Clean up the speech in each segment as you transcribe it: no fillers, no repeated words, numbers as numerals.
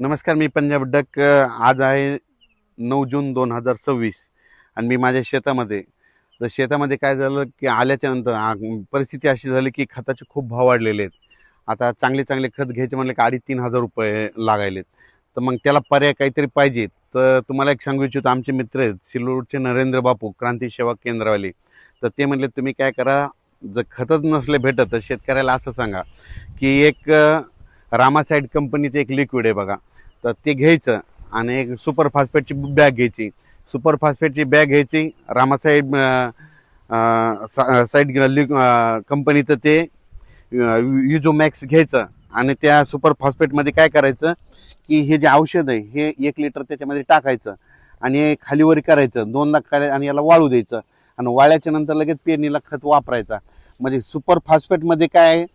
नमस्कार, मी पंजाब डक. आज आहे 9 जून 2026 आणि मी माझ्या शेतामध्ये. तर शेतामध्ये काय झालं की आल्याच्या नंतर परिस्थिती अशी झाली की खताचे खूप भाव वाढलेले आहेत. आता चांगले चांगले खत घ्यायचे म्हणले की 2,500-3,000 रुपये लागायलेत. तर मग त्याला पर्याय काहीतरी पाहिजे. तर तुम्हाला एक सांगू इच्छितो, आमचे मित्र आहेत सिल्लोडचे नरेंद्र बापू, क्रांती सेवा केंद्रवाले. तर ते म्हणले तुम्ही काय करा, जर खतच नसले भेटत तर शेतकऱ्याला असं सांगा की एक रामासाईड कंपनीचं एक लिक्विड आहे बघा, तर ते घ्यायचं आणि एक सुपर फॉस्फेटची बॅग घ्यायची. सुपर फॉस्फेटची बॅग घ्यायची, रामासाईड साईड कंपनीचं ते युजोमॅक्स घ्यायचं आणि त्या सुपर फॉस्फेटमध्ये काय करायचं की हे जे औषध आहे हे 1 लिटर त्याच्यामध्ये टाकायचं आणि खालीवरी करायचं 2दा खाली आणि याला वाळू द्यायचं आणि वाळल्याच्या नंतर लगेच पेरणीला खत वापरायचा. म्हणजे सुपर फॉस्फेटमध्ये काय आहे,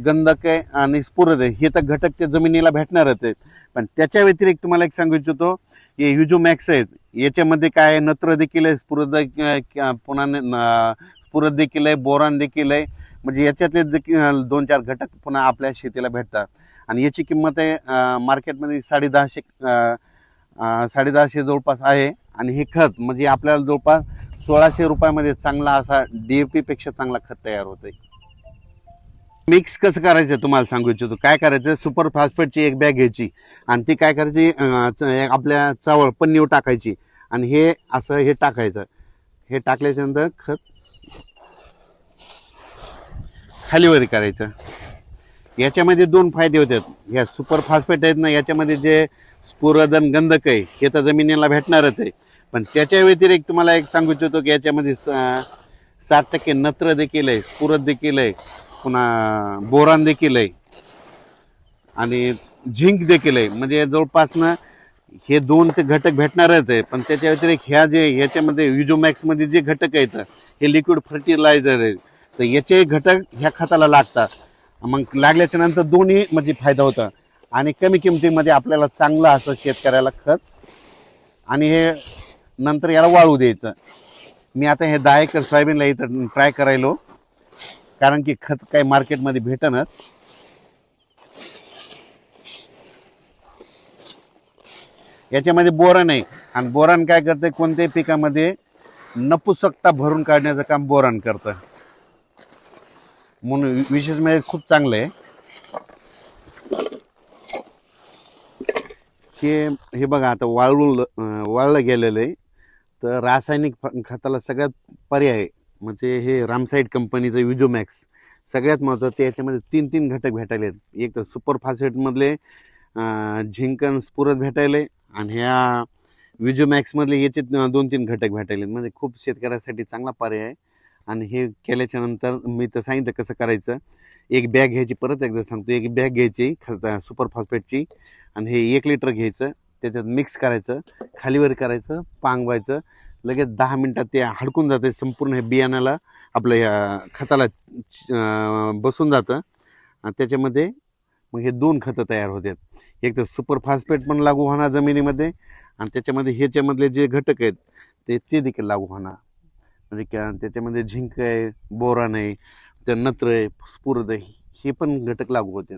गंधक आहे आणि स्फुरद आहे, हे तर घटक ते जमिनीला भेटणारच आहेत. पण त्याच्या व्यतिरिक्त तुम्हाला एक सांगू इच्छितो, हे युजोमॅक्स आहेत, याच्यामध्ये काय आहे, नत्र देखील आहे, स्फुरद पुन्हा स्फुरद देखील आहे, बोरान देखील आहे. म्हणजे याच्यातले देखील 2-4 घटक पुन्हा आपल्या शेतीला भेटतात आणि याची किंमत आहे मार्केटमध्ये 1,500 जवळपास आहे. आणि हे खत म्हणजे आपल्याला जवळपास 1,600 रुपयामध्ये चांगला असा DAP पेक्षा चांगला खत तयार होतं. मिक्स कसं करायचं तुम्हाला सांगू इच्छितो. काय करायचं, सुपर फॉस्फेटची एक बॅग घ्यायची आणि ती काय करायची, आपल्या चावळ पन्नीवर टाकायची आणि हे असं हे टाकायचं. हे टाकल्याच्यानंतर खत खालीवरी करायचं. याच्यामध्ये 2 फायदे होतात. ह्या सुपर फॉस्फेट आहेत ना, याच्यामध्ये जे स्फुरद आणि गंधक आहे हे तर जमिनीला भेटणारच आहे. पण त्याच्या व्यतिरिक्त तुम्हाला एक सांगू इच्छितो की याच्यामध्ये 60% नत्र देखील आहे, स्फुरद देखील आहे, पुन्हा बोरान देखील आहे आणि झिंक देखील आहे. म्हणजे जवळपास ना हे 2 ते घटक भेटणारच आहे. पण त्याच्या व्यतिरिक्त ह्याच्यामध्ये युजोमॅक्समध्ये जे घटक आहेत हे लिक्विड फर्टिलायझर आहे, तर याचे घटक ह्या खताला लागतात. मग लागल्याच्या नंतर दोन्ही म्हणजे फायदा होता आणि कमी किमतीमध्ये आपल्याला चांगलं असं शेतकऱ्याला खत आणि हे नंतर याला वाळू द्यायचं. मी आता हे 10 एकर सोयाबीनला इथं ट्राय करायलो, कारण की खत काही मार्केटमध्ये भेटणच. याच्यामध्ये बोरान आहे आणि बोरान काय करते, कोणत्याही पिकामध्ये नपुसकता भरून काढण्याचं काम बोरान करतं. म्हणून विशेष म्हणजे खूप चांगलं आहे. हे बघा आता वाळलं गेलेलं आहे. तर रासायनिक खताला सगळ्यात पर्याय म्हणजे हे रामसाईड कंपनीचं युजोमॅक्स सगळ्यात महत्त्वाचं. याच्यामध्ये 3 घटक भेटायले आहेत. एक तर सुपर फॉस्फेटमधले झिंकन स्फुरद भेटायले आणि ह्या युजोमॅक्समधले याचे 2-3 घटक भेटायले. म्हणजे खूप शेतकऱ्यासाठी चांगला पर्याय आहे. आणि हे केल्याच्या नंतर मी तर सांगितलं कसं करायचं. एक बॅग घ्यायची, परत एकदा सांगतो, एक बॅग घ्यायची सुपर फॉस्फेटची आणि हे 1 लिटर घ्यायचं, त्याच्यात मिक्स करायचं, खालीवर करायचं, पांगवायचं. लगेच 10 मिनटात ते हडकून जातं संपूर्ण. हे बियाण्याला आपलं या खताला बसून जातं आणि त्याच्यामध्ये मग हे 2 खतं तयार होतात. एक तर सुपर फॉस्फेट पण लागू होणार जमिनीमध्ये आणि त्याच्यामध्ये ह्याच्यामधले जे घटक आहेत ते देखील लागू होणार. म्हणजे त्याच्यामध्ये झिंक आहे, बोरान आहे, त्या नत्र आहे, स्फुरद आहे, हे पण घटक लागू होते.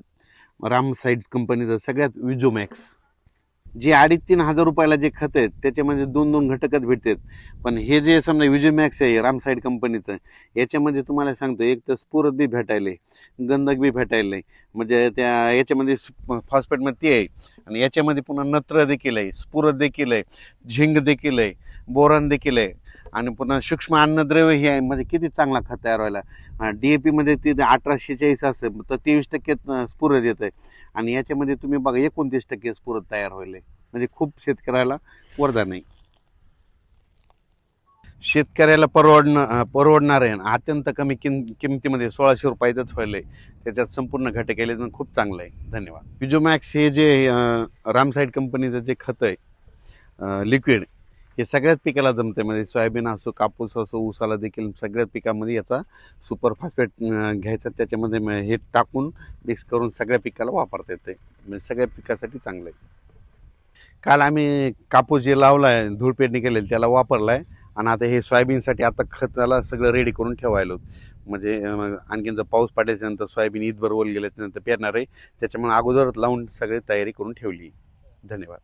रामसाईड कंपनीचं सगळ्यात युजोमॅक्स जे 2,500-3,000 रुपयाला जे खत आहेत त्याच्यामध्ये 2 घटकच भेटतात. पण हे जे समजा युजोमॅक्स आहे रामसाईड कंपनीचं, याच्यामध्ये तुम्हाला सांगतो, एक तर स्फुरद बी भेटायले, गंधक बी भेटायले, म्हणजे त्या याच्यामध्ये फॉस्फेटमध्ये ते आहे आणि याच्यामध्ये पुन्हा नत्र देखील आहे, स्फुरद देखील आहे, झिंक देखील आहे, बोरान देखील आहे आणि पुन्हा सूक्ष्म अन्नद्रव्य हे आहे. म्हणजे किती चांगला खत तयार व्हायला. DAP मध्ये ते 1846 असतं, तर 23% स्फुरद येतं आहे आणि याच्यामध्ये तुम्ही बघा 29% स्फुरद तयार व्हायला. म्हणजे खूप शेतकऱ्याला वरदान आहे. शेतकऱ्याला परवडणार आहे. अत्यंत कमी किमतीमध्ये 1,600 रुपयातच व्हायला. त्याच्यात संपूर्ण घटक केले तर खूप चांगलं आहे. धन्यवाद. युजोमॅक्स हे जे रामसाईड कंपनीचं जे खत आहे लिक्विड, हे सगळ्याच पिकाला जमते. म्हणजे सोयाबीन असो, कापूस असो, ऊसाला देखील सगळ्याच पिकामध्ये याचा सुपर फॉस्फेट घ्यायचा, त्याच्यामध्ये हे टाकून मिक्स करून सगळ्या पिकाला वापरता येते. म्हणजे सगळ्या पिकासाठी चांगलं आहे. काल आम्ही कापूस जे लावला आहे, धूळ पेरणी केलेली, त्याला वापरला आहे आणि आता हे सोयाबीनसाठी आता खताला सगळं रेडी करून ठेवायला. म्हणजे आणखीन जर पाऊस पडल्याच्या नंतर सोयाबीन ईदभर ओल गेल्याच्या नंतर पेरणार आहे. त्याच्यामुळे अगोदर लावून सगळी तयारी करून ठेवली. धन्यवाद.